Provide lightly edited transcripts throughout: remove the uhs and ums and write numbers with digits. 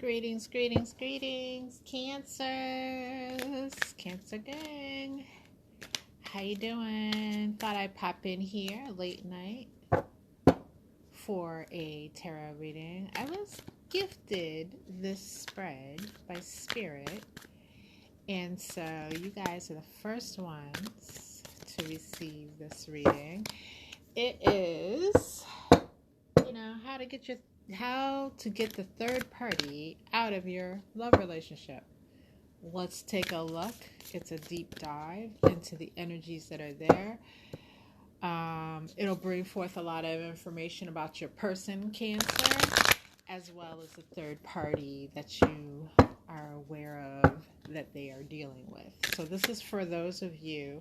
Greetings, greetings, greetings, Cancers, Cancer gang. How you doing? Thought I'd pop in here late night for a tarot reading. I was gifted this spread by Spirit, and so you guys are the first ones to receive this reading. It is, how to get the third party out of your love relationship. Let's take a look. It's a deep dive into the energies that are there. It'll bring forth a lot of information about your person, Cancer, as well as the third party that you are aware of that they are dealing with. So this is for those of you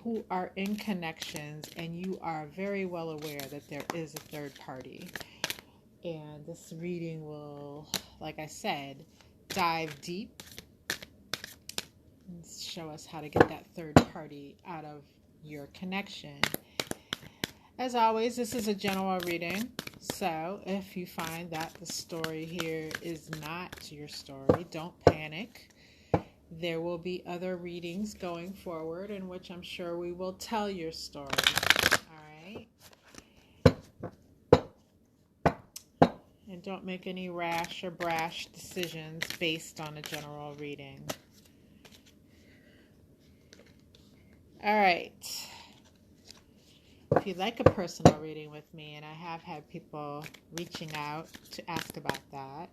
who are in connections and you are very well aware that there is a third party. And this reading will, like I said, dive deep and show us how to get that third party out of your connection. As always, this is a general reading. So if you find that the story here is not your story, don't panic. There will be other readings going forward in which I'm sure we will tell your story. All right? And don't make any rash or brash decisions based on a general reading. All right. If you'd like a personal reading with me, and I have had people reaching out to ask about that,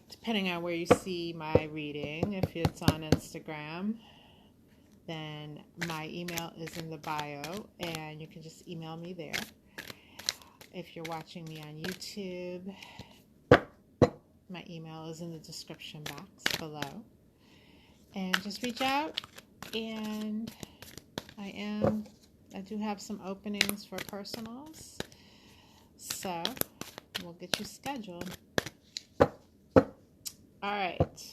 depending on where you see my reading, if it's on Instagram, then my email is in the bio, and you can just email me there. If you're watching me on YouTube, my email is in the description box below. And just reach out, and I do have some openings for personals, so we'll get you scheduled. All right,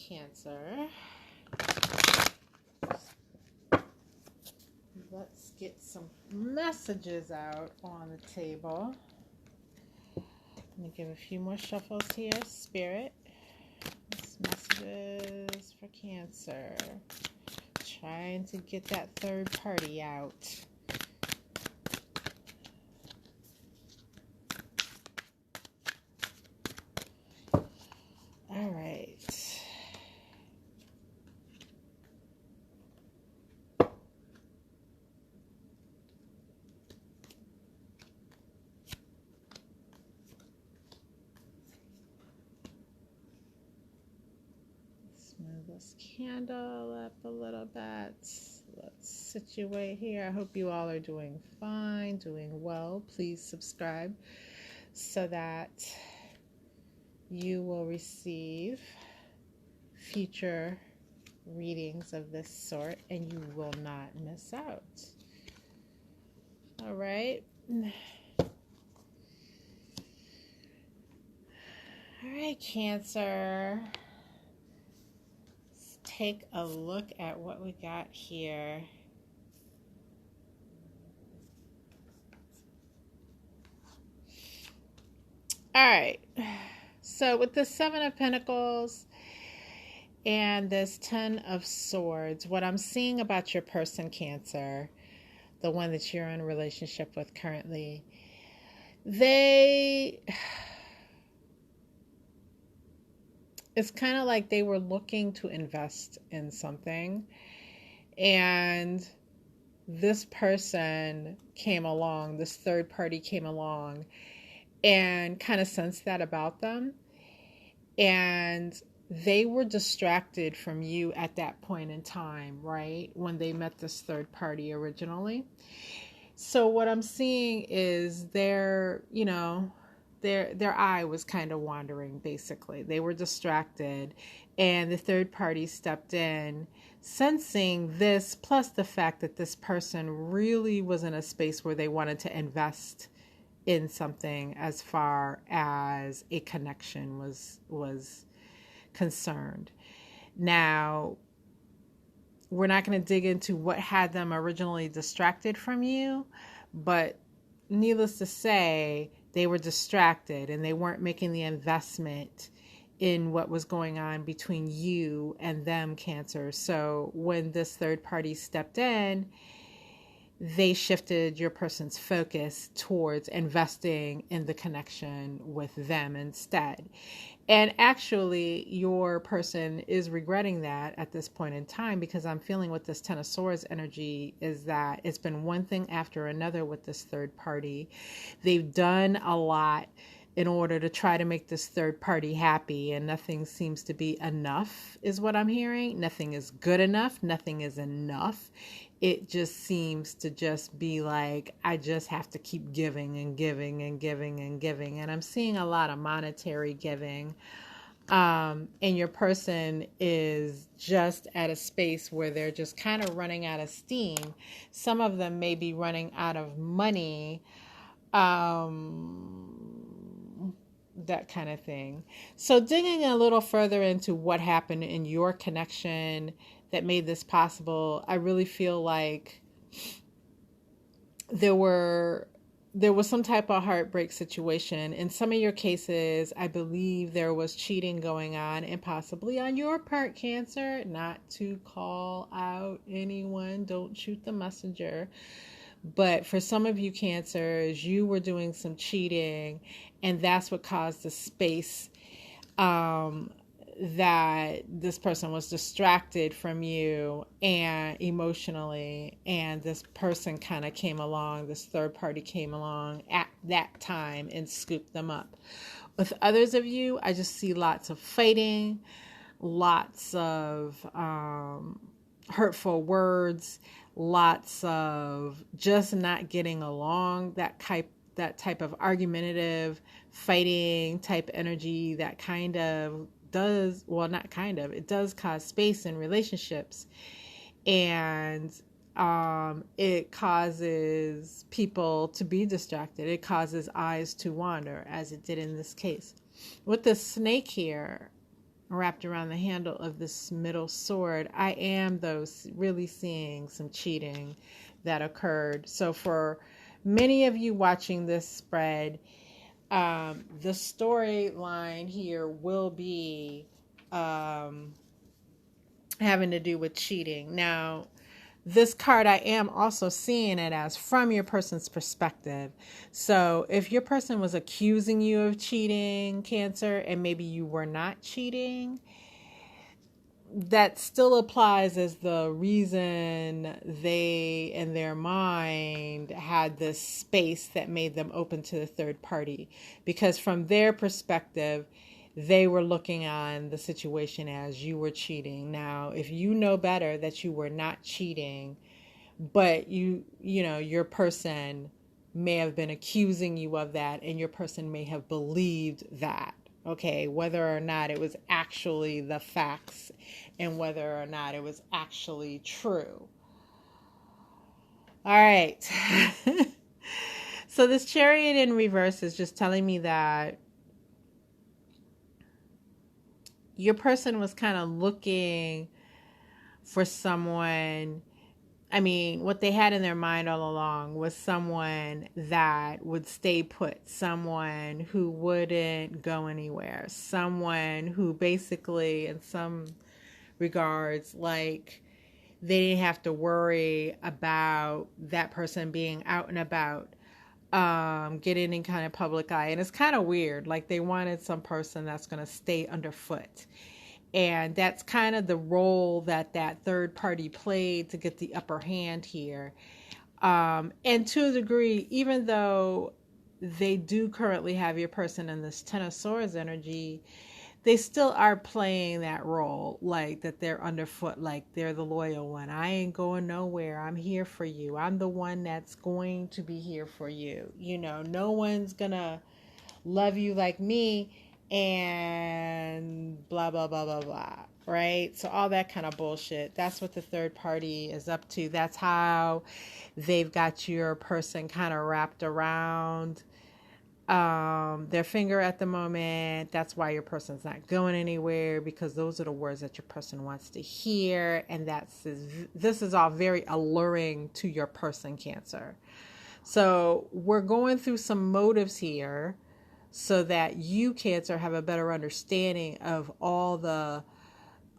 Cancer. Let's get some messages out on the table. Let me give a few more shuffles here. Spirit. Messages for Cancer. Trying to get that third party out. All right. Move this candle up a little bit. Let's situate here. I hope you all are doing fine, doing well. Please subscribe so that you will receive future readings of this sort and you will not miss out. All right. All right, Cancer. Take a look at what we got here. All right. So with the Seven of Pentacles and this Ten of Swords, what I'm seeing about your person, Cancer, the one that you're in a relationship with currently, it's kind of like they were looking to invest in something, and this person came along, this third party came along and kind of sensed that about them, and they were distracted from you at that point in time, right? When they met this third party originally. So what I'm seeing is their eye was kind of wandering, basically. They were distracted, and the third party stepped in, sensing this, plus the fact that this person really was in a space where they wanted to invest in something as far as a connection was concerned. Now, we're not going to dig into what had them originally distracted from you, but needless to say, they were distracted and they weren't making the investment in what was going on between you and them, Cancer. So when this third party stepped in, they shifted your person's focus towards investing in the connection with them instead. And actually, your person is regretting that at this point in time, because I'm feeling with this Ten of Swords energy is that it's been one thing after another with this third party. They've done a lot in order to try to make this third party happy, and nothing seems to be enough, is what I'm hearing. Nothing is good enough. Nothing is enough. It just seems to just be like, I just have to keep giving and giving and giving and giving. And I'm seeing a lot of monetary giving. And your person is just at a space where they're just kind of running out of steam. Some of them may be running out of money. That kind of thing. So digging a little further into what happened in your connection that made this possible, I really feel like there was some type of heartbreak situation. In some of your cases, I believe there was cheating going on, and possibly on your part, Cancer. Not to call out anyone, don't shoot the messenger. But for some of you Cancers, you were doing some cheating, and that's what caused the space that this person was distracted from you and emotionally, and this person kind of came along, this third party came along at that time and scooped them up. With others of you, I just see lots of fighting, lots of hurtful words, lots of just not getting along, that type of argumentative, fighting type energy that kind of does, well, not kind of, it does cause space in relationships. And it causes people to be distracted. It causes eyes to wander, as it did in this case. With the snake here wrapped around the handle of this middle sword, I am, though, really seeing some cheating that occurred. So for many of you watching this spread, the storyline here will be having to do with cheating. Now, this card, I am also seeing it as from your person's perspective. So if your person was accusing you of cheating, Cancer, and maybe you were not cheating, that still applies as the reason they, in their mind, had this space that made them open to the third party. Because from their perspective, they were looking on the situation as you were cheating. Now, if you know better that you were not cheating, but you know, your person may have been accusing you of that, and your person may have believed that. Okay, whether or not it was actually the facts and whether or not it was actually true. All right. So this Chariot in reverse is just telling me that your person was kind of looking for someone. I mean, what they had in their mind all along was someone that would stay put, someone who wouldn't go anywhere, someone who basically, in some regards, like, they didn't have to worry about that person being out and about, getting in kind of public eye. And it's kind of weird. Like, they wanted some person that's going to stay underfoot. And that's kind of the role that third party played to get the upper hand here. And to a degree, even though they do currently have your person in this Ten of Swords energy, they still are playing that role, like that they're underfoot, like they're the loyal one. I ain't going nowhere. I'm here for you. I'm the one that's going to be here for you. You know, no one's gonna love you like me, and blah, blah, blah, blah, blah. Right? So all that kind of bullshit. That's what the third party is up to. That's how they've got your person kind of wrapped around their finger at the moment. That's why your person's not going anywhere, because those are the words that your person wants to hear. And this is all very alluring to your person, Cancer. So we're going through some motives here so that you, Cancer, have a better understanding of all the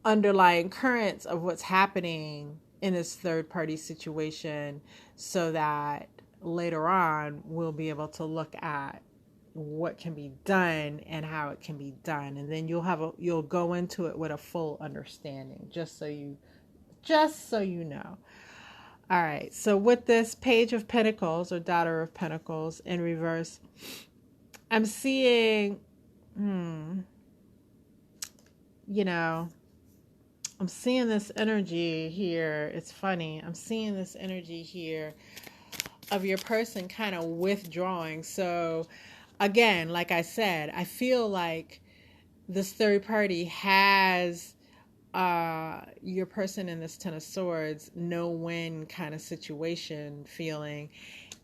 underlying currents of what's happening in this third party situation, so that later on we'll be able to look at what can be done and how it can be done, and then you'll go into it with a full understanding, just so you know. All right, so with this Page of Pentacles or Daughter of Pentacles in reverse, I'm seeing you know, I'm seeing this energy here. It's funny. I'm seeing this energy here of your person kind of withdrawing. So, again, like I said, I feel like this third party has your person in this Ten of Swords no win kind of situation feeling.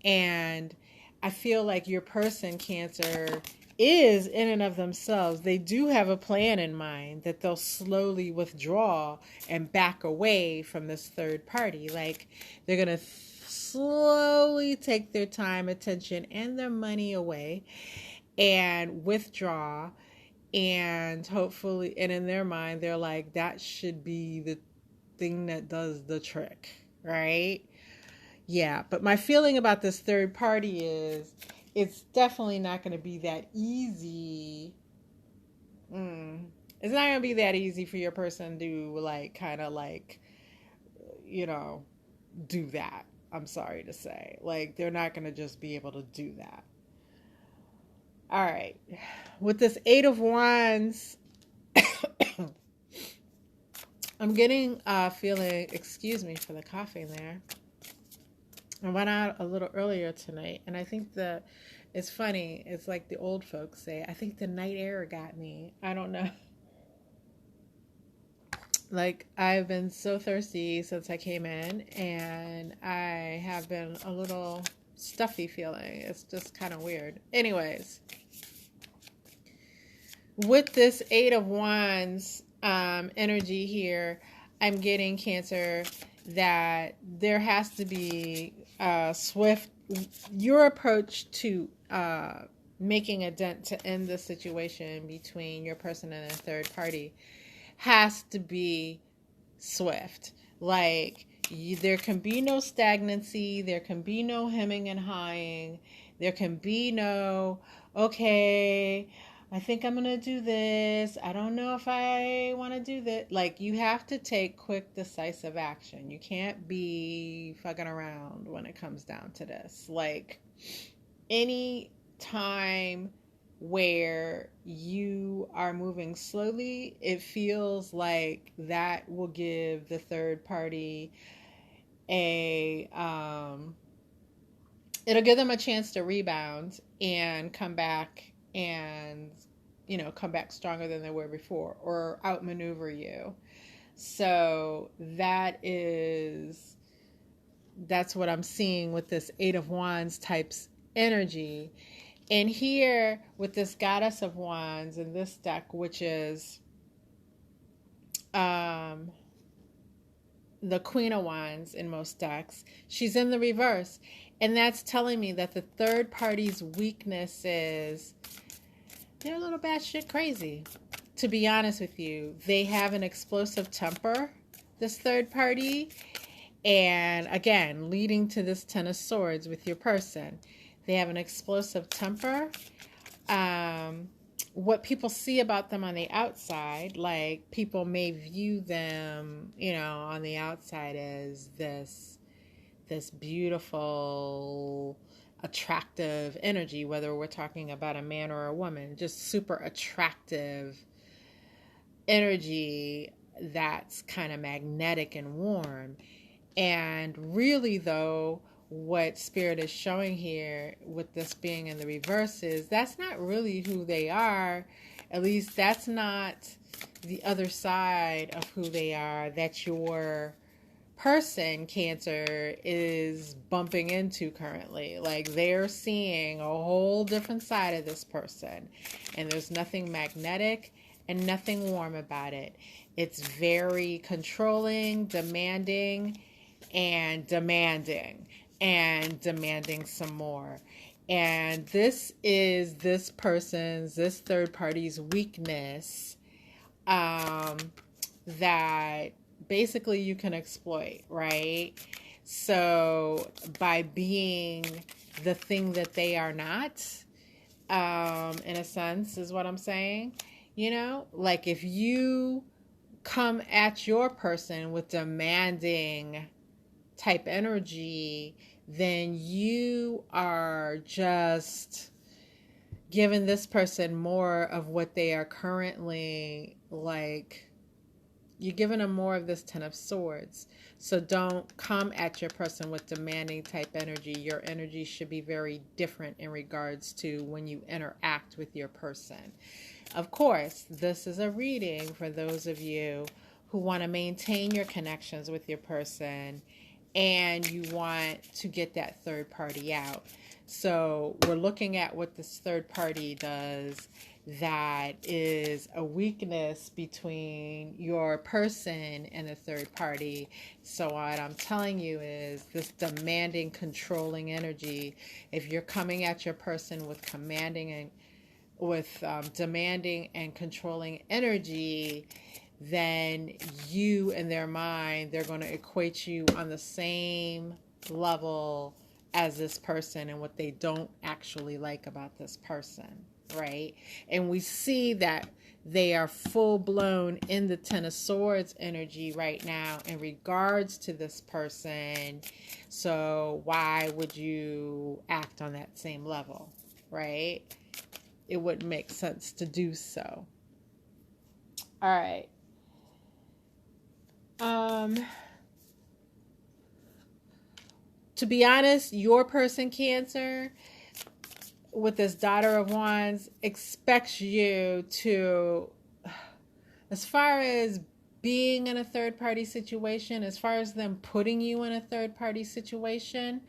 And I feel like your person, Cancer, is in and of themselves, they do have a plan in mind that they'll slowly withdraw and back away from this third party. Like they're going to slowly take their time, attention, and their money away and withdraw. And hopefully, and in their mind, they're like, that should be the thing that does the trick, right? Yeah, but my feeling about this third party is it's definitely not going to be that easy. It's not going to be that easy for your person to like kind of like, you know, do that. I'm sorry to say. Like they're not going to just be able to do that. All right. With this Eight of Wands, I'm getting feeling, excuse me for the coughing there. I went out a little earlier tonight, and I think it's funny. It's like the old folks say, I think the night air got me. I don't know. Like, I've been so thirsty since I came in, and I have been a little stuffy feeling. It's just kind of weird. Anyways, with this Eight of Wands energy here, I'm getting, Cancer, that there has to be swift, your approach to making a dent to end the situation between your person and a third party has to be swift. Like, there can be no stagnancy, there can be no hemming and hawing, there can be no, okay, I think I'm going to do this. I don't know if I want to do that. Like, you have to take quick, decisive action. You can't be fucking around when it comes down to this. Like, any time where you are moving slowly, it feels like that will give the third party it'll give them a chance to rebound and come back and, come back stronger than they were before or outmaneuver you. So that's what I'm seeing with this Eight of Wands types energy. And here with this Goddess of Wands in this deck, which is the Queen of Wands in most decks, she's in the reverse. And that's telling me that the third party's weakness is they're a little batshit crazy. To be honest with you, they have an explosive temper, this third party. And again, leading to this Ten of Swords with your person. They have an explosive temper. What people see about them on the outside, like people may view them, on the outside as this beautiful, attractive energy, whether we're talking about a man or a woman, just super attractive energy that's kind of magnetic and warm. And really, though, what Spirit is showing here with this being in the reverse is that's not really who they are. At least that's not the other side of who they are that your person, Cancer, is bumping into currently. Like, they're seeing a whole different side of this person, and there's nothing magnetic and nothing warm about it. It's very controlling, demanding, and demanding some more. And this is this person's, this third party's weakness, that basically you can exploit, right? So by being the thing that they are not, in a sense, is what I'm saying. Like if you come at your person with demanding type energy, then you are just giving this person more of what they are currently like. You're giving them more of this Ten of Swords. So don't come at your person with demanding type energy. Your energy should be very different in regards to when you interact with your person. Of course, this is a reading for those of you who want to maintain your connections with your person and you want to get that third party out. So we're looking at what this third party does that is a weakness between your person and the third party. So what I'm telling you is this demanding, controlling energy. If you're coming at your person with demanding and controlling energy, then you, in their mind, they're going to equate you on the same level as this person and what they don't actually like about this person, right? And we see that they are full blown in the Ten of Swords energy right now in regards to this person. So why would you act on that same level, right? It wouldn't make sense to do so. All right. To be honest, your person, Cancer, with this Daughter of Wands, expects you to, as far as being in a third party situation, as far as them putting you in a third party situation,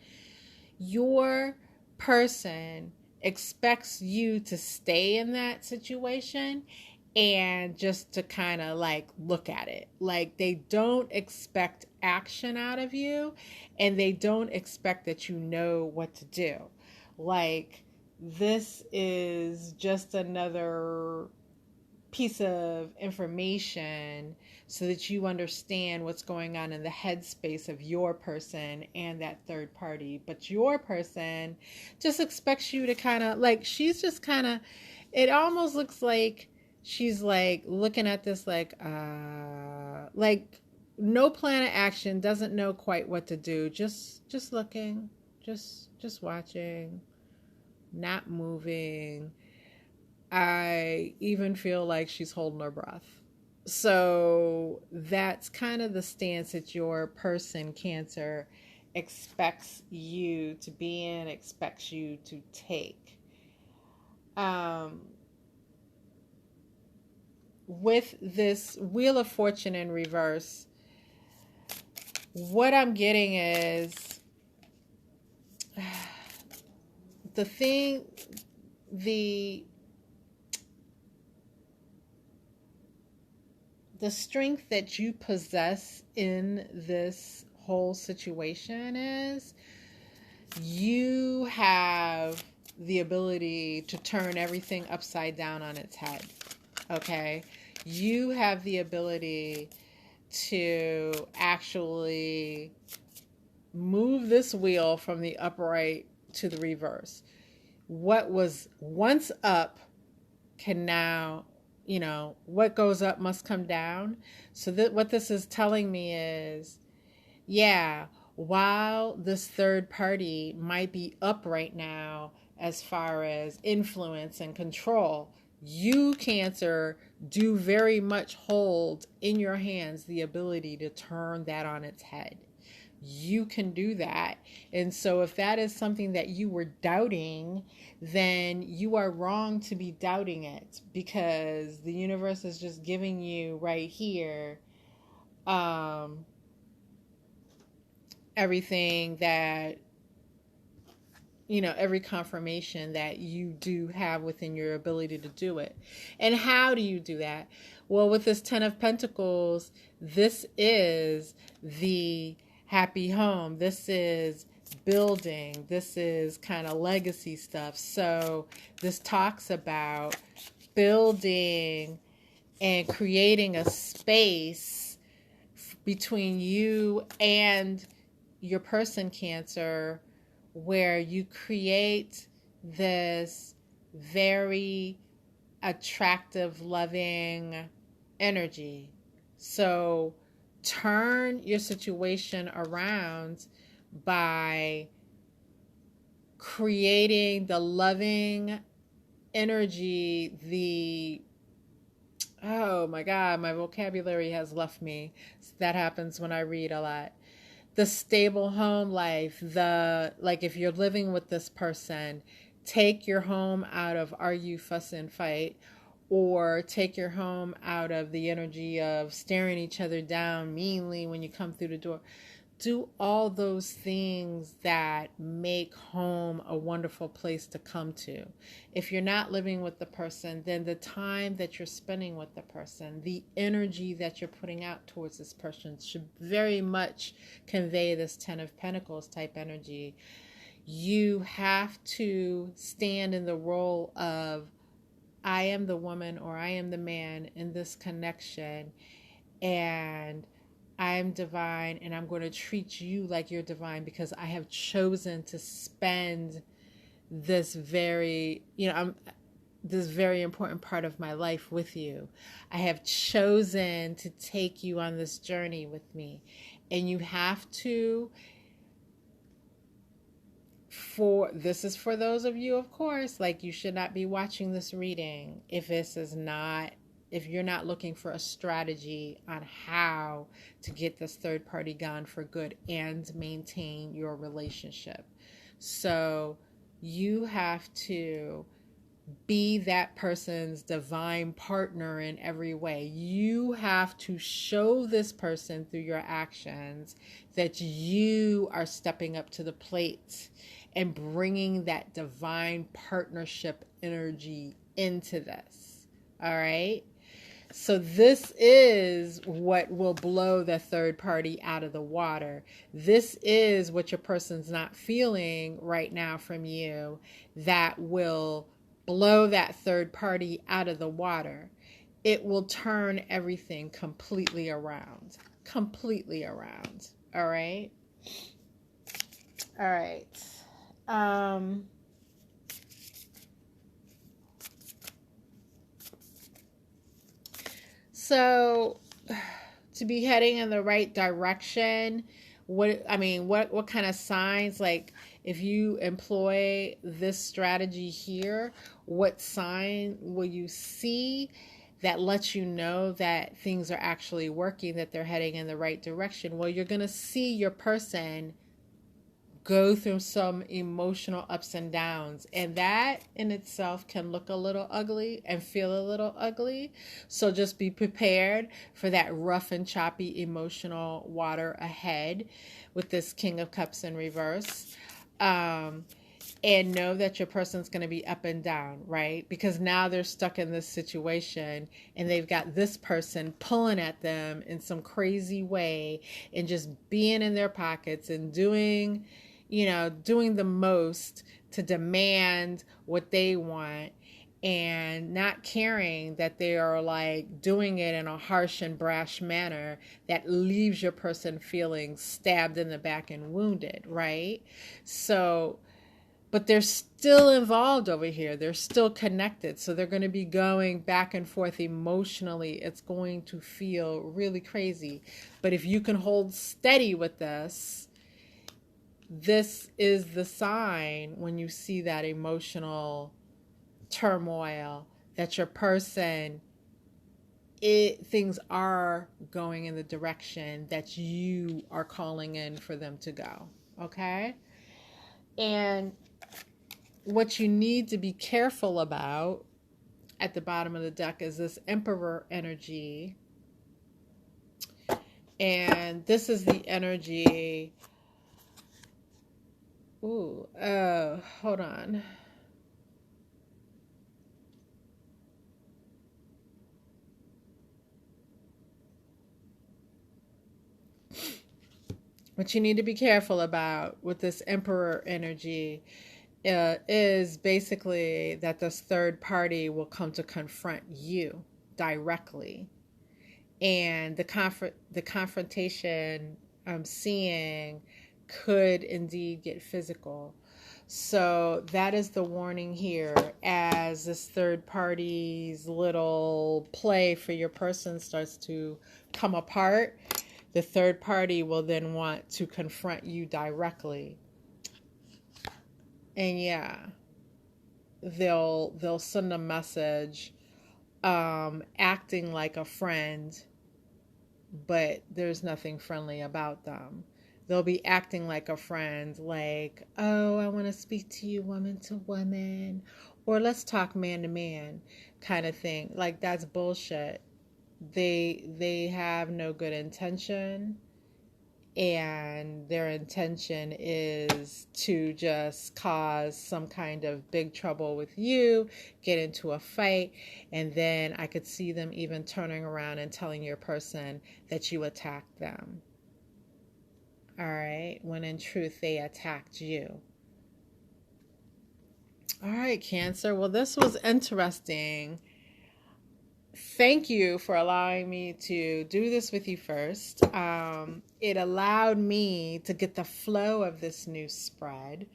your person expects you to stay in that situation and just to kind of like look at it. Like they don't expect action out of you and they don't expect that you know what to do. Like this is just another piece of information so that you understand what's going on in the headspace of your person and that third party. But your person just expects you to kind of like, she's just kind of, it almost looks like she's like looking at this like no plan of action, doesn't know quite what to do, just looking, just watching, not moving. I even feel like she's holding her breath. So that's kind of the stance that your person, Cancer, expects you to be in, expects you to take. With this Wheel of Fortune in reverse, what I'm getting is the strength that you possess in this whole situation is you have the ability to turn everything upside down on its head. Okay? You have the ability to actually move this wheel from the upright to the reverse. What was once up can now, what goes up must come down. So that what this is telling me is, yeah, while this third party might be up right now as far as influence and control, you, Cancer, do very much hold in your hands the ability to turn that on its head. You can do that. And so if that is something that you were doubting, then you are wrong to be doubting it, because the universe is just giving you right here everything that, every confirmation that you do have within your ability to do it. And how do you do that? Well, with this Ten of Pentacles, this is the happy home. This is building. This is kind of legacy stuff. So this talks about building and creating a space between you and your person, Cancer, where you create this very attractive, loving energy. So turn your situation around by creating the loving energy, oh my God, my vocabulary has left me. That happens when I read a lot. The stable home life, like if you're living with this person, take your home out of argue, fuss, and fight, or take your home out of the energy of staring each other down meanly when you come through the door. Do all those things that make home a wonderful place to come to. If you're not living with the person, then the time that you're spending with the person, the energy that you're putting out towards this person should very much convey this Ten of Pentacles type energy. You have to stand in the role of, I am the woman or I am the man in this connection, and I am divine, and I'm going to treat you like you're divine because I have chosen to spend this this very important part of my life with you. I have chosen to take you on this journey with me. And you have to, this is for those of you, of course, like you should not be watching this reading if you're not looking for a strategy on how to get this third party gone for good and maintain your relationship. So you have to be that person's divine partner in every way. You have to show this person through your actions that you are stepping up to the plate and bringing that divine partnership energy into this. All right? So this is what will blow the third party out of the water. This is what your person's not feeling right now from you that will blow that third party out of the water. It will turn everything completely around. Completely around. All right? All right. So to be heading in the right direction, what kind of signs, like if you employ this strategy here, what sign will you see that lets you know that things are actually working, that they're heading in the right direction? Well, you're going to see your person go through some emotional ups and downs, and that in itself can look a little ugly and feel a little ugly. So just be prepared for that rough and choppy emotional water ahead with this King of Cups in reverse. And know that your person's going to be up and down, right? Because now they're stuck in this situation and they've got this person pulling at them in some crazy way and just being in their pockets and doing the most to demand what they want, and not caring that they are like doing it in a harsh and brash manner that leaves your person feeling stabbed in the back and wounded, right? So, but they're still involved over here. They're still connected. So they're going to be going back and forth emotionally. It's going to feel really crazy. But if you can hold steady with this is the sign when you see that emotional turmoil that your person, things are going in the direction that you are calling in for them to go. Okay? And what you need to be careful about at the bottom of the deck is this Emperor energy. And this is the energy. Hold on. What you need to be careful about with this Emperor energy is basically that this third party will come to confront you directly. And the confrontation I'm seeing could indeed get physical. So that is the warning here as this third party's little play for your person starts to come apart. The third party will then want to confront you directly. And yeah, they'll send a message acting like a friend, but there's nothing friendly about them. They'll be acting like a friend, like, oh, I want to speak to you woman to woman, or let's talk man to man kind of thing. Like, that's bullshit. They have no good intention, and their intention is to just cause some kind of big trouble with you, get into a fight, and then I could see them even turning around and telling your person that you attacked them. All right, when in truth they attacked you. All right, Cancer. Well, this was interesting. Thank you for allowing me to do this with you first. It allowed me to get the flow of this new spread,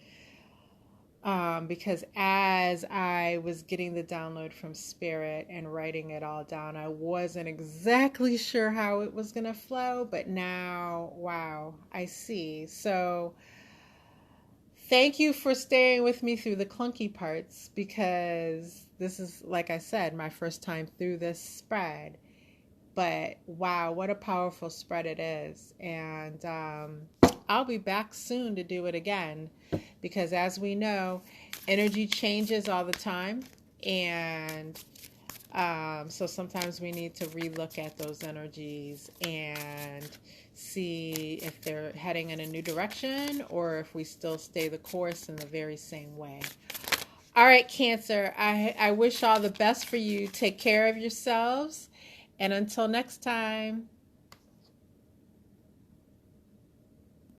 because as I was getting the download from Spirit and writing it all down, I wasn't exactly sure how it was going to flow, but now, wow, I see. So thank you for staying with me through the clunky parts, because this is, like I said, my first time through this spread. But wow, what a powerful spread it is. And I'll be back soon to do it again, because as we know, energy changes all the time. And so sometimes we need to relook at those energies and see if they're heading in a new direction or if we still stay the course in the very same way. All right, Cancer, I wish all the best for you. Take care of yourselves. And until next time.